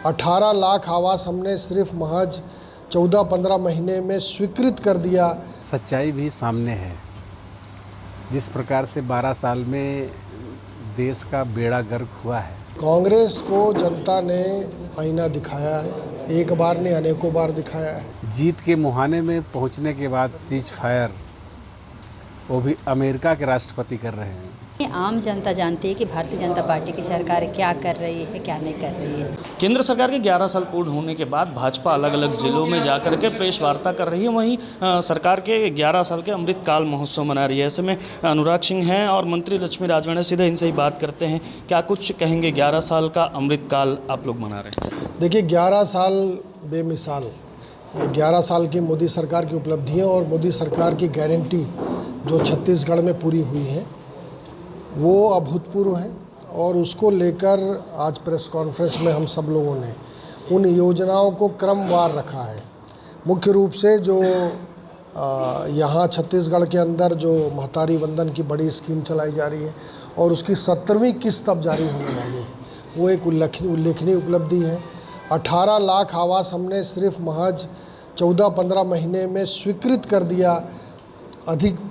18 लाख आवास हमने सिर्फ महज 14-15 महीने में स्वीकृत कर दिया। सच्चाई भी सामने है। जिस प्रकार से 12 साल में देश का बेड़ा गर्क हुआ है। कांग्रेस को जनता ने आईना दिखाया है, एक बार नहीं अनेकों बार दिखाया है। जीत के मुहाने में पहुंचने के बाद सीज फायर वो भी अमेरिका के राष्ट्रपति कर रहे हैं। आम जनता जानती है कि भारतीय जनता पार्टी की सरकार क्या कर रही है, क्या नहीं कर रही है। केंद्र सरकार के 11 साल पूर्ण होने के बाद भाजपा अलग अलग जिलों में जाकर के प्रेस वार्ता कर रही है। वहीं सरकार के 11 साल के अमृतकाल महोत्सव मना रही है। ऐसे में अनुराग सिंह हैं और मंत्री लक्ष्मी राजवाड़े सीधे इनसे ही बात करते हैं। क्या कुछ कहेंगे, 11 साल का अमृतकाल आप लोग मना रहे हैं? देखिए, 11 साल बेमिसाल, 11 साल की मोदी सरकार की उपलब्धियाँ और मोदी सरकार की गारंटी जो छत्तीसगढ़ में पूरी हुई है वो अभूतपूर्व है। और उसको लेकर आज प्रेस कॉन्फ्रेंस में हम सब लोगों ने उन योजनाओं को क्रमवार रखा है। मुख्य रूप से जो यहाँ छत्तीसगढ़ के अंदर जो महतारी वंदन की बड़ी स्कीम चलाई जा रही है और उसकी 17वीं किस्त अब जारी होने वाली है, वो एक उल्लेखनीय उपलब्धि है। 18 लाख आवास हमने सिर्फ महज 14-15 महीने में स्वीकृत कर दिया।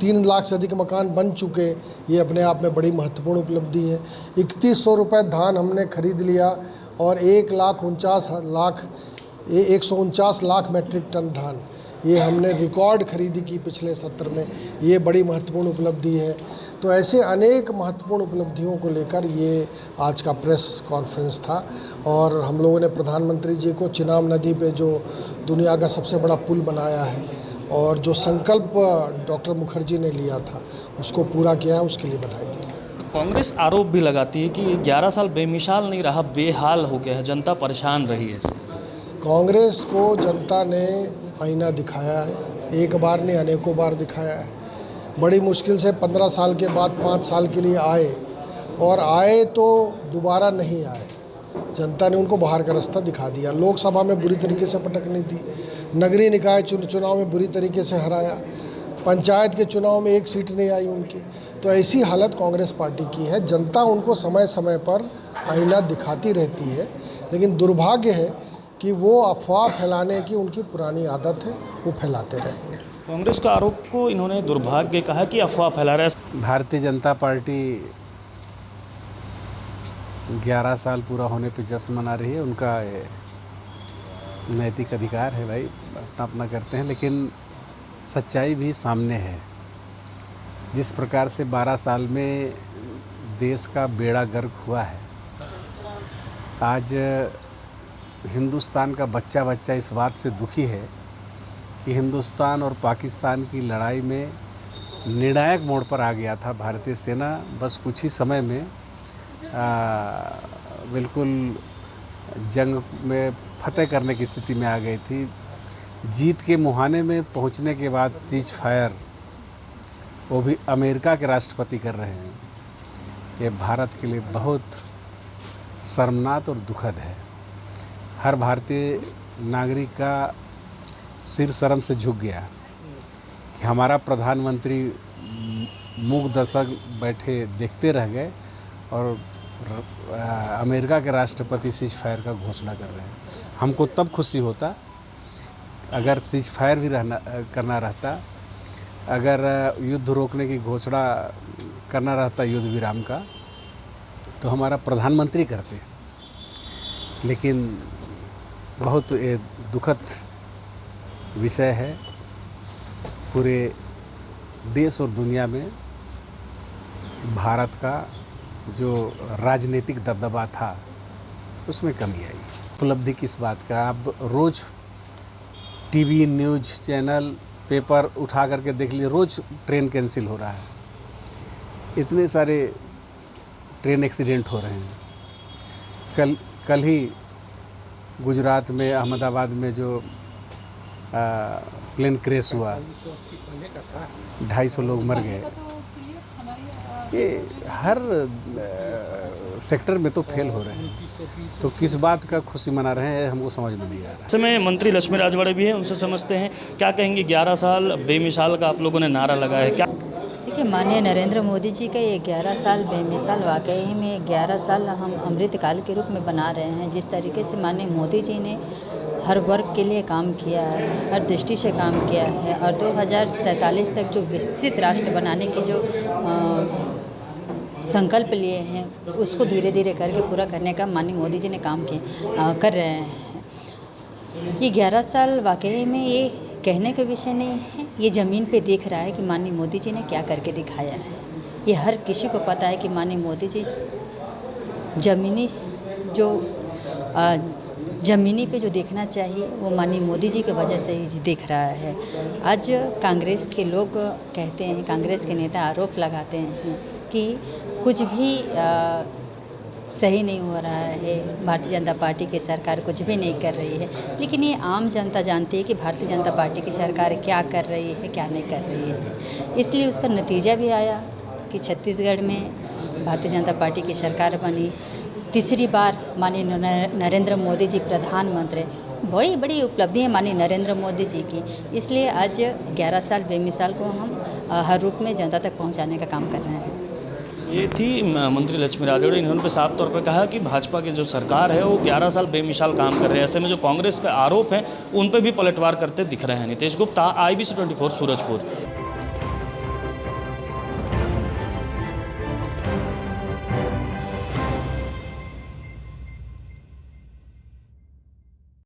3 लाख से अधिक मकान बन चुके, ये अपने आप में बड़ी महत्वपूर्ण उपलब्धि है। 3100 रुपये धान हमने खरीद लिया और 149 लाख मैट्रिक टन धान ये हमने रिकॉर्ड खरीदी की पिछले सत्र में, ये बड़ी महत्वपूर्ण उपलब्धि है। तो ऐसे अनेक महत्वपूर्ण उपलब्धियों को लेकर ये आज का प्रेस कॉन्फ्रेंस था। और हम लोगों ने प्रधानमंत्री जी को चिनाब नदी पे जो दुनिया का सबसे बड़ा पुल बनाया है और जो संकल्प डॉक्टर मुखर्जी ने लिया था उसको पूरा किया, उसके लिए बधाई दी। कांग्रेस आरोप भी लगाती है कि 11 साल बेमिसाल नहीं रहा, बेहाल हो गया है, जनता परेशान रही है। कांग्रेस को जनता ने आईना दिखाया है, एक बार नहीं अनेकों बार दिखाया है। बड़ी मुश्किल से 15 साल के बाद 5 साल के लिए आए और आए तो दोबारा नहीं आए। जनता ने उनको बाहर का रास्ता दिखा दिया। लोकसभा में बुरी तरीके से पटकनी थी, नगरीय निकाय चुनाव में बुरी तरीके से हराया, पंचायत के चुनाव में 1 सीट नहीं आई उनकी। तो ऐसी हालत कांग्रेस पार्टी की है। जनता उनको समय समय पर आईना दिखाती रहती है, लेकिन दुर्भाग्य है कि वो अफवाह फैलाने की उनकी पुरानी आदत है, वो फैलाते रहेंगे। कांग्रेस का आरोप को इन्होंने दुर्भाग्य कहा कि अफवाह फैला रहा है। भारतीय जनता पार्टी 11 साल पूरा होने पे जश्न मना रही है। उनका नैतिक अधिकार है भाई, अपना अपना करते हैं, लेकिन सच्चाई भी सामने है। जिस प्रकार से 12 साल में देश का बेड़ा गर्क हुआ है, आज हिंदुस्तान का बच्चा इस बात से दुखी है कि हिंदुस्तान और पाकिस्तान की लड़ाई में निर्णायक मोड़ पर आ गया था। भारतीय सेना बस कुछ ही समय में बिल्कुल जंग में फतेह करने की स्थिति में आ गई थी। जीत के मुहाने में पहुंचने के बाद सीज फायर वो भी अमेरिका के राष्ट्रपति कर रहे हैं। ये भारत के लिए बहुत शर्मनाक और दुखद है। हर भारतीय नागरिक का सिर शर्म से झुक गया कि हमारा प्रधानमंत्री मूक दर्शक बैठे देखते रह गए और अमेरिका के राष्ट्रपति सीज फायर का घोषणा कर रहे हैं। हमको तब खुशी होता अगर सीज फायर भी करना रहता, अगर युद्ध रोकने की घोषणा करना रहता युद्ध विराम का, तो हमारा प्रधानमंत्री करते। लेकिन बहुत ये दुखद विषय है। पूरे देश और दुनिया में भारत का जो राजनीतिक दबदबा था उसमें कमी आई। उपलब्धि किस बात का? अब रोज़ टीवी, न्यूज़ चैनल, पेपर उठा करके देख लिए, रोज़ ट्रेन कैंसिल हो रहा है। इतने सारे ट्रेन एक्सीडेंट हो रहे हैं। कल ही गुजरात में अहमदाबाद में जो प्लेन क्रैश हुआ, 250 लोग मर गए। ये हर सेक्टर में तो फेल हो रहे हैं, तो किस बात का खुशी मना रहे हैं हमको समझ में नहीं आ रहा। ऐसे में मंत्री लक्ष्मी राजवाड़े भी हैं, उनसे समझते हैं क्या कहेंगे। 11 साल बेमिसाल का आप लोगों ने नारा लगाया है, क्या? देखिए, माननीय नरेंद्र मोदी जी का ये 11 साल बेमिसाल, वाकई में 11 साल हम अमृतकाल के रूप में बना रहे हैं। जिस तरीके से माननीय मोदी जी ने हर वर्ग के लिए काम किया है, हर दृष्टि से काम किया है, और 2047 तक जो विकसित राष्ट्र बनाने की जो संकल्प लिए हैं, उसको धीरे धीरे करके पूरा करने का माननीय मोदी जी ने काम कर रहे हैं। ये 11 साल वाकई में ये कहने का विषय नहीं है, ये ज़मीन पे दिख रहा है कि माननीय मोदी जी ने क्या करके दिखाया है। ये हर किसी को पता है कि माननीय मोदी जी ज़मीनी पे जो देखना चाहिए वो माननीय मोदी जी की वजह से ही दिख रहा है। आज कांग्रेस के लोग कहते हैं, कांग्रेस के नेता आरोप लगाते हैं कि कुछ भी सही नहीं हो रहा है, भारतीय जनता पार्टी की सरकार कुछ भी नहीं कर रही है। लेकिन ये आम जनता जानती है कि भारतीय जनता पार्टी की सरकार क्या कर रही है, क्या नहीं कर रही है। इसलिए उसका नतीजा भी आया कि छत्तीसगढ़ में भारतीय जनता पार्टी की सरकार बनी। तीसरी बार माननीय नरेंद्र मोदी जी प्रधानमंत्री। बड़ी बड़ी उपलब्धि है माननीय नरेंद्र मोदी जी की। इसलिए आज 11 साल बेमिसाल को हम हर रूप में जनता तक पहुंचाने का काम कर रहे हैं। ये थी मंत्री लक्ष्मी राजौड़े। इन्होंने पे साफ तौर पर कहा कि भाजपा की जो सरकार है वो 11 साल बेमिसाल काम कर रहे हैं। ऐसे में जो कांग्रेस का आरोप है उन पर भी पलटवार करते दिख रहे हैं। नितेश गुप्ता, IBC 24 सूरजपुर।